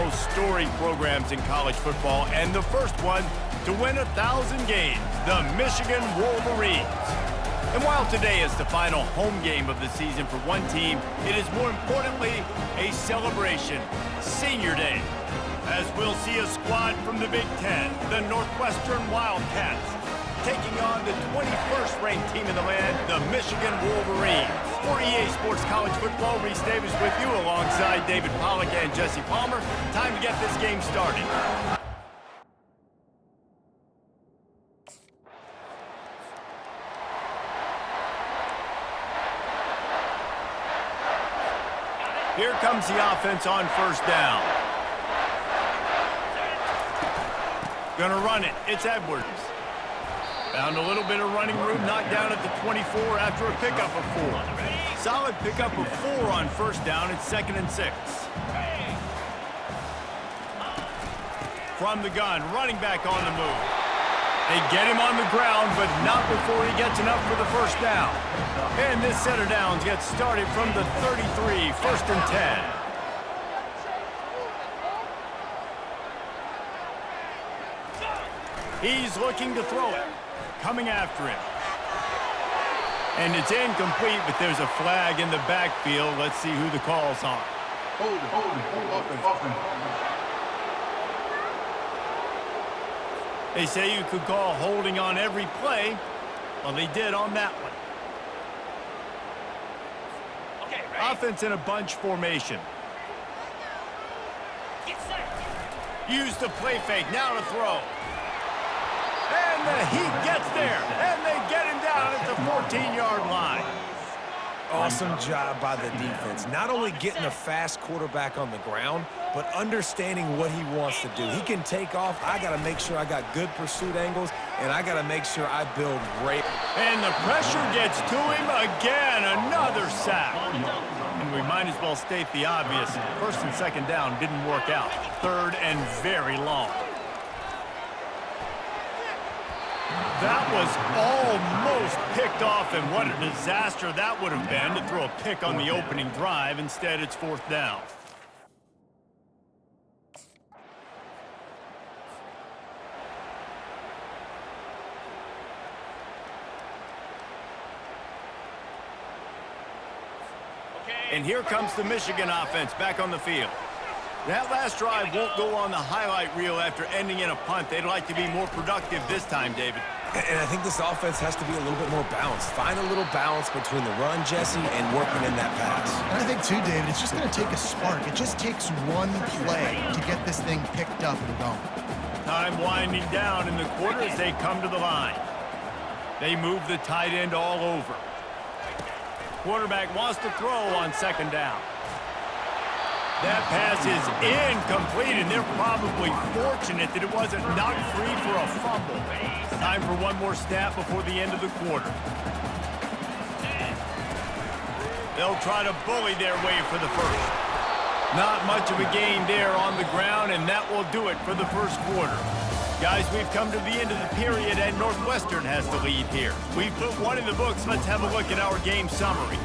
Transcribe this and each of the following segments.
most storied programs in college football, and the first one to win 1,000 games, the Michigan Wolverines. And while today is the final home game of the season for one team, it is more importantly a celebration, Senior Day, as we'll see a squad from the Big Ten, the Northwestern Wildcats, taking on the 21st ranked team in the land, the Michigan Wolverines. For EA Sports College Football, Reese Davis with you alongside David Pollack and Jesse Palmer. Time to get this game started. Here comes the offense on first down. Gonna run it. It's Edwards. Found a little bit of running room, knocked down at the 24 after a pickup of 4. Solid pickup of 4 on first down. It's 2nd and 6. From the gun, running back on the move. They get him on the ground, but not before he gets enough for the first down. And this set of downs gets started from the 33, 1st and 10. He's looking to throw it. Coming after him. And it's incomplete, but there's a flag in the backfield. Let's see who the call's on. Hold it. They say you could call holding on every play. Well, they did on that one. Okay, offense in a bunch formation. Use the play fake. Now to throw. And the Heat gets there, and they get him down at the 14-yard line. Awesome job by the defense. Not only getting a fast quarterback on the ground, but understanding what he wants to do. He can take off. I got to make sure I got good pursuit angles, and I got to make sure I build great. And the pressure gets to him again. Another sack. And we might as well state the obvious. 1st and 2nd down didn't work out. 3rd and very long. That was almost picked off, and what a disaster that would have been to throw a pick on the opening drive. Instead, it's 4th down. And here comes the Michigan offense back on the field. That last drive won't go on the highlight reel after ending in a punt. They'd like to be more productive this time, David. And I think this offense has to be a little bit more balanced. Find a little balance between the run, Jesse, and working in that pass. And I think, too, David, it's just going to take a spark. It just takes one play to get this thing picked up and going. Time winding down in the quarter as they come to the line. They move the tight end all over. Quarterback wants to throw on 2nd down. That pass is incomplete, and they're probably fortunate that it wasn't knocked free for a fumble. Time for one more snap before the end of the quarter. They'll try to bully their way for the first. Not much of a gain there on the ground, and that will do it for the first quarter. Guys, we've come to the end of the period, and Northwestern has the lead here. We've put one in the books. Let's have a look at our game summary.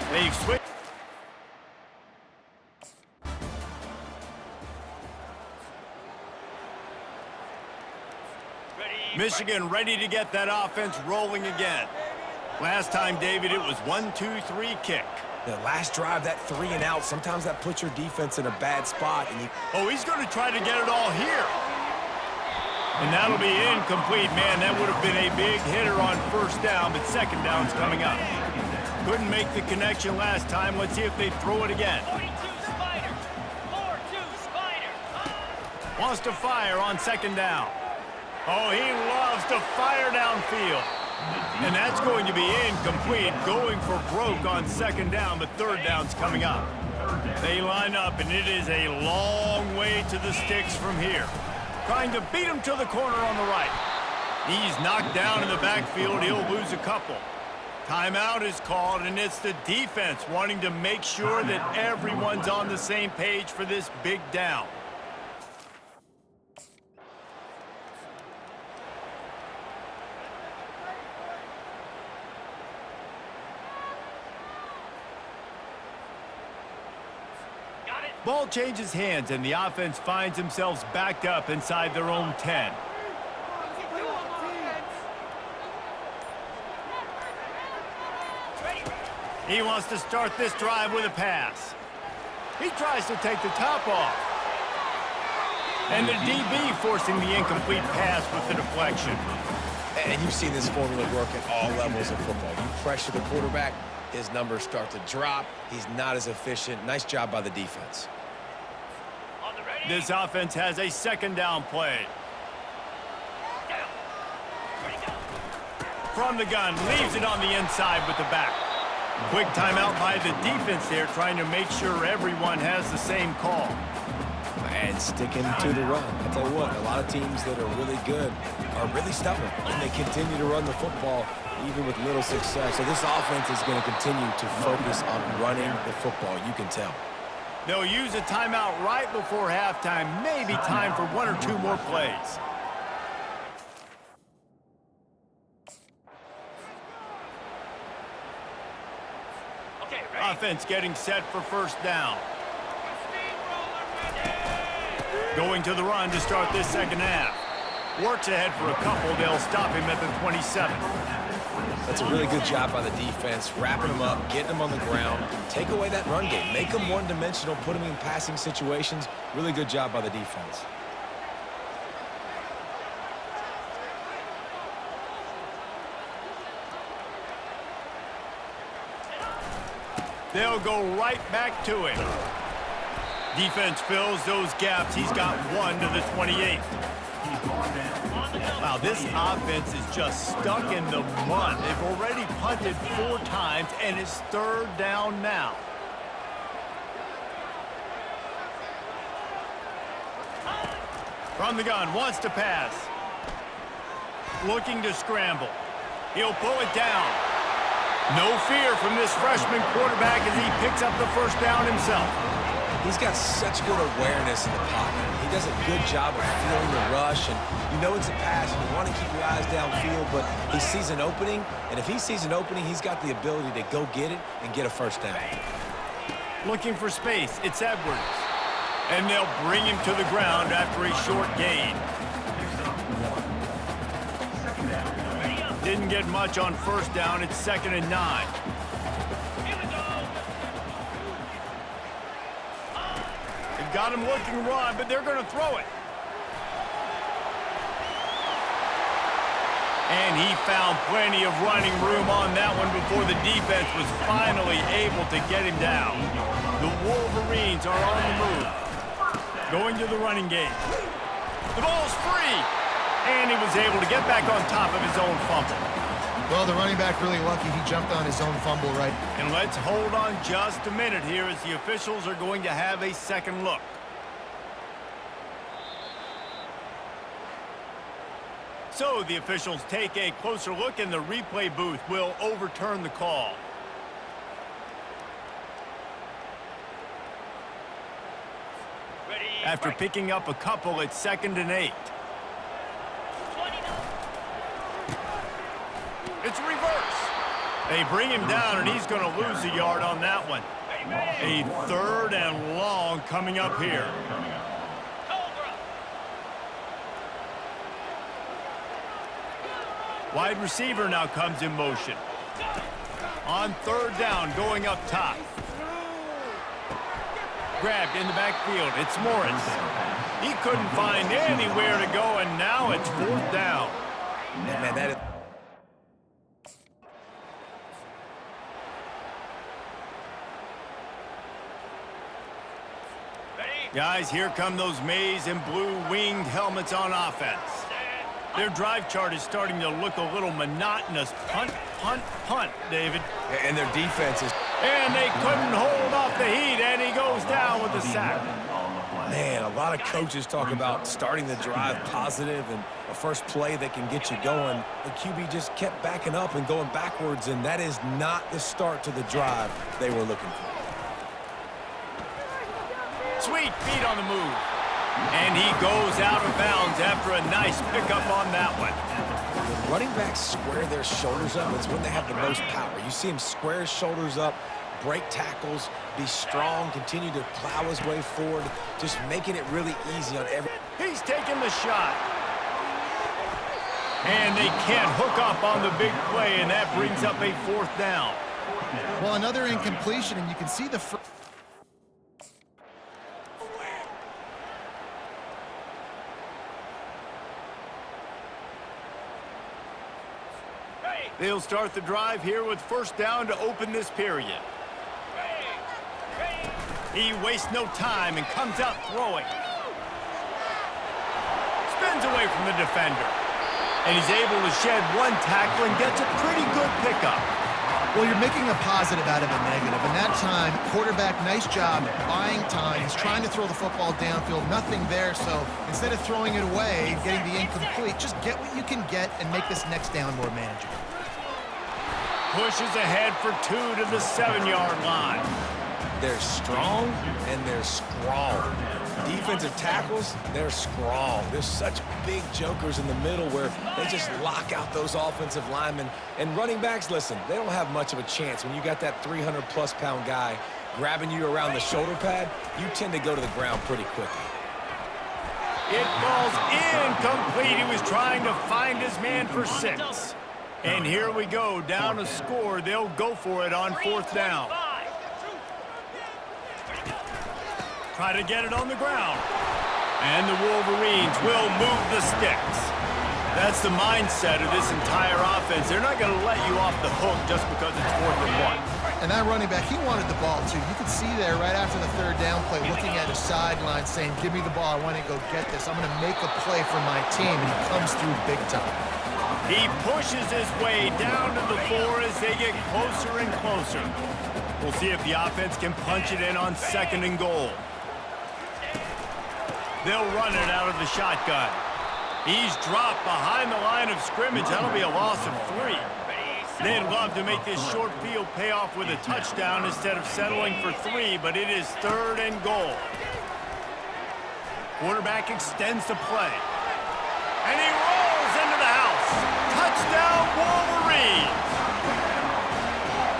They've switched. Michigan ready to get that offense rolling again. Last time, David, it was 1-2-3 kick. The last drive, that 3 and out, sometimes that puts your defense in a bad spot. And oh, he's going to try to get it all here. And that'll be incomplete. Man, that would have been a big hitter on first down, but 2nd down's coming up. Couldn't make the connection last time. Let's see if they throw it again. 42 Spider. 4-2 Spider. Wants to fire on 2nd down. Oh, he loves to fire downfield. And that's going to be incomplete. Going for broke on 2nd down, but 3rd down's coming up. They line up, and it is a long way to the sticks from here. Trying to beat him to the corner on the right. He's knocked down in the backfield. He'll lose a couple. Timeout is called, and it's the defense wanting to make sure that everyone's on the same page for this big down. Ball changes hands, and the offense finds themselves backed up inside their own 10. He wants to start this drive with a pass. He tries to take the top off. And the DB forcing the incomplete pass with the deflection. And you've seen this formula work at all levels of football. You pressure the quarterback, his numbers start to drop. He's not as efficient. Nice job by the defense. This offense has a second down play. From the gun, leaves it on the inside with the back. Quick timeout by the defense there, trying to make sure everyone has the same call. And sticking to the run. I'll tell you what, a lot of teams that are really good are really stubborn, and they continue to run the football even with little success. So this offense is going to continue to focus on running the football, you can tell. They'll use a timeout right before halftime, maybe time for one or two more plays. Offense getting set for first down. Going to the run to start this second half. Works ahead for a couple. They'll stop him at the 27. That's a really good job by the defense, wrapping him up, getting him on the ground. Take away that run game. Make him one-dimensional, put him in passing situations. Really good job by the defense. They'll go right back to him. Defense fills those gaps. He's got one to the 28. Wow, this offense is just stuck in the mud. They've already punted 4 times, and it's third down now. From the gun, wants to pass. Looking to scramble. He'll pull it down. No fear from this freshman quarterback as he picks up the first down himself. He's got such good awareness in the pocket. He does a good job of feeling the rush, and you know it's a pass, and you want to keep your eyes downfield, but he sees an opening, and if he sees an opening, he's got the ability to go get it and get a first down. Looking for space, it's Edwards. And they'll bring him to the ground after a short gain. Didn't get much on first down. It's 2nd and 9. They've got him looking run, but they're going to throw it. And he found plenty of running room on that one before the defense was finally able to get him down. The Wolverines are on the move. Going to the running game. The ball's free. And he was able to get back on top of his own fumble. Well, the running back really lucky he jumped on his own fumble right. And let's hold on just a minute here as the officials are going to have a second look. So the officials take a closer look, and the replay booth will overturn the call. After picking up a couple, it's 2nd and 8. It's reverse. They bring him down, and he's going to lose a yard on that one. A 3rd and long coming up here. Wide receiver now comes in motion. On 3rd down, going up top. Grabbed in the backfield. It's Morris. He couldn't find anywhere to go, and now it's 4th down. Man, that is... Guys, here come those maize and blue winged helmets on offense. Their drive chart is starting to look a little monotonous. Punt, punt, punt, David. And their defense is... And they couldn't hold off the heat, and he goes down with the sack. Man, a lot of coaches talk about starting the drive positive and a first play that can get you going. The QB just kept backing up and going backwards, and that is not the start to the drive they were looking for. Sweet feet on the move. And he goes out of bounds after a nice pickup on that one. When running backs square their shoulders up, it's when they have the most power. You see him square his shoulders up, break tackles, be strong, continue to plow his way forward, just making it really easy on every... He's taking the shot. And they can't hook up on the big play, and that brings up a 4th down. Well, another incompletion, and you can see the... They'll start the drive here with 1st down to open this period. He wastes no time and comes out throwing. Spins away from the defender. And he's able to shed 1 tackle and gets a pretty good pickup. Well, you're making a positive out of a negative. And that time, quarterback, nice job buying time. He's trying to throw the football downfield. Nothing there, so instead of throwing it away, getting the incomplete, just get what you can get and make this next down more manageable. Pushes ahead for 2 to the 7-yard line. They're strong and they're strong. Defensive tackles, they're strong. There's such big jokers in the middle where they just lock out those offensive linemen. And running backs, listen, they don't have much of a chance. When you got that 300-plus pound guy grabbing you around the shoulder pad, you tend to go to the ground pretty quickly. It falls incomplete. He was trying to find his man for 6. And here we go, down a score. They'll go for it on 4th down. Try to get it on the ground. And the Wolverines will move the sticks. That's the mindset of this entire offense. They're not going to let you off the hook just because it's 4th and 1. And that running back, he wanted the ball, too. You could see there right after the 3rd down play, looking at his sideline, saying, give me the ball. I want to go get this. I'm going to make a play for my team. And he comes through big time. He pushes his way down to the 4 as they get closer and closer. We'll see if the offense can punch it in on 2nd and goal. They'll run it out of the shotgun. He's dropped behind the line of scrimmage. That'll be a loss of 3. They'd love to make this short field pay off with a touchdown instead of settling for 3, but it is 3rd and goal. Quarterback extends the play. And he rolls into the house. Touchdown, Wolverines!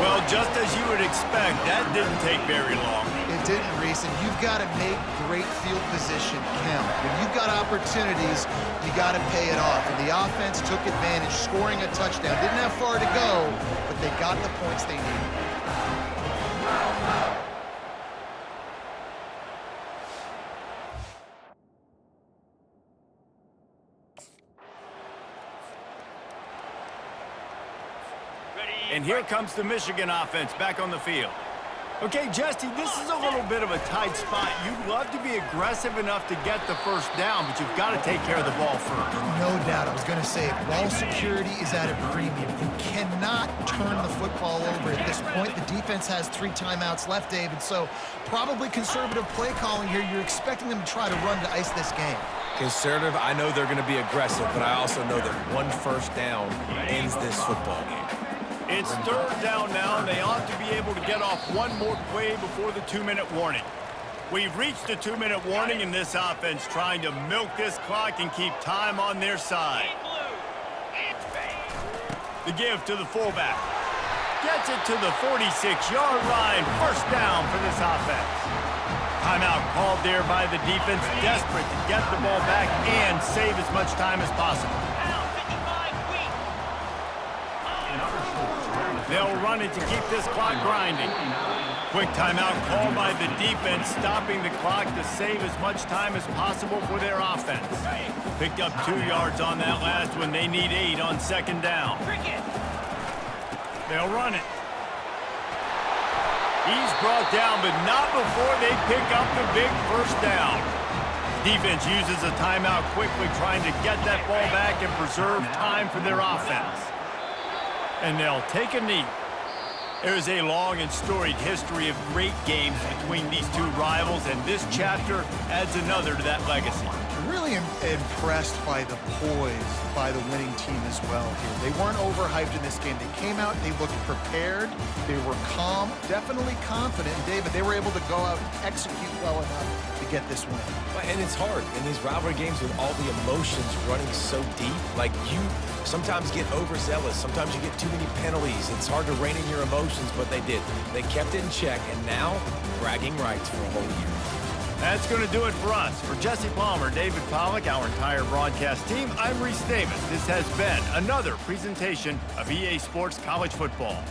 Well, just as you would expect, that didn't take very long. It didn't, Reese, and you've got to make great field position count. When you've got opportunities, you got to pay it off. And the offense took advantage, scoring a touchdown. Didn't have far to go, but they got the points they needed. And here comes the Michigan offense back on the field. Okay, Jesse, this is a little bit of a tight spot. You'd love to be aggressive enough to get the 1st down, but you've got to take care of the ball first. No doubt. I was going to say, ball security is at a premium. You cannot turn the football over at this point. The defense has 3 timeouts left, David, so probably conservative play calling here. You're expecting them to try to run to ice this game. Conservative, I know they're going to be aggressive, but I also know that 1 1st down ends this football game. It's 3rd down now, and they ought to be able to get off 1 more play before the 2-minute warning. We've reached the 2-minute warning, and this offense trying to milk this clock and keep time on their side. The give to the fullback. Gets it to the 46-yard line. 1st down for this offense. Timeout called there by the defense, desperate to get the ball back and save as much time as possible. They'll run it to keep this clock grinding. Quick timeout called by the defense, stopping the clock to save as much time as possible for their offense. Picked up 2 yards on that last one. They need 8 on 2nd down. They'll run it. He's brought down, but not before they pick up the big 1st down. Defense uses a timeout quickly, trying to get that ball back and preserve time for their offense. And they'll take a knee. There's a long and storied history of great games between these 2 rivals, and this chapter adds another to that legacy. Really impressed by the poise by the winning team as well here. They weren't overhyped in this game. They came out, they looked prepared, they were calm, definitely confident. And David, they were able to go out and execute well enough to get this win. And it's hard in these rivalry games with all the emotions running so deep. Like, you sometimes get overzealous. Sometimes you get too many penalties. It's hard to rein in your emotions, but they did. They kept it in check, and now bragging rights for a whole year. That's going to do it for us. For Jesse Palmer, David Pollack, our entire broadcast team, I'm Reese Davis. This has been another presentation of EA Sports College Football.